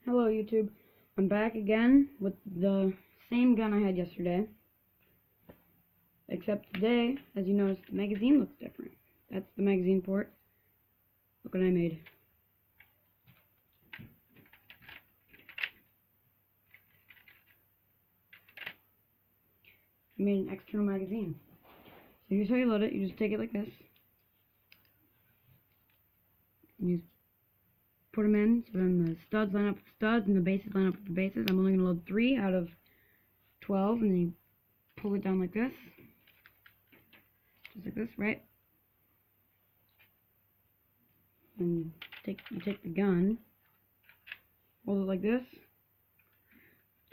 Hello YouTube, I'm back again with the same gun I had yesterday, except today, as you notice, the magazine looks different. That's the magazine port. Look what I made. I made an external magazine. So here's how you load it. You just take it like this. And you put them in, so then the studs line up with the studs and the bases line up with the bases. I'm only going to load 3 out of 12, and then you pull it down like this. Just like this, right? And you take the gun, hold it like this,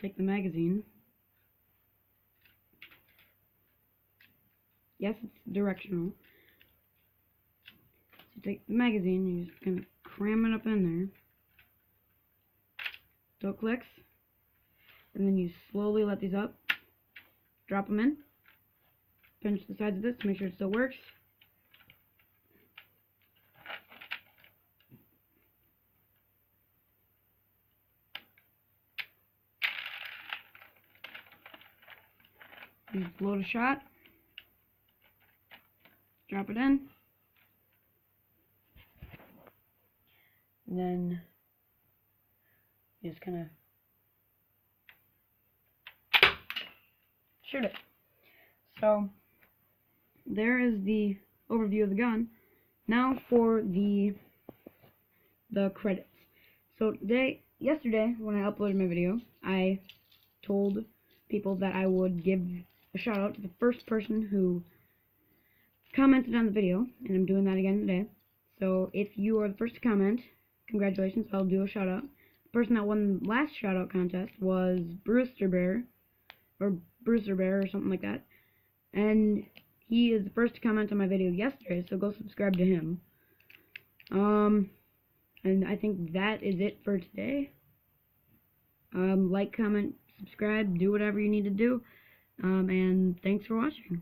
take the magazine. Yes, it's directional. So you take the magazine, you're just going to cram it up in there. Double clicks. And then you slowly let these up. Drop them in. Pinch the sides of this to make sure it still works. You just load a shot. Drop it in. And then you just kind of shoot it. So there is the overview of the gun. Now for the credits. So yesterday when I uploaded my video, I told people that I would give a shout out to the first person who commented on the video, and I'm doing that again today. So if you are the first to comment, congratulations, I'll do a shout out. The person that won the last shout out contest was Brewster Bear or something like that. And he is the first to comment on my video yesterday, so go subscribe to him. And I think that is it for today. Like, comment, subscribe, do whatever you need to do. And thanks for watching.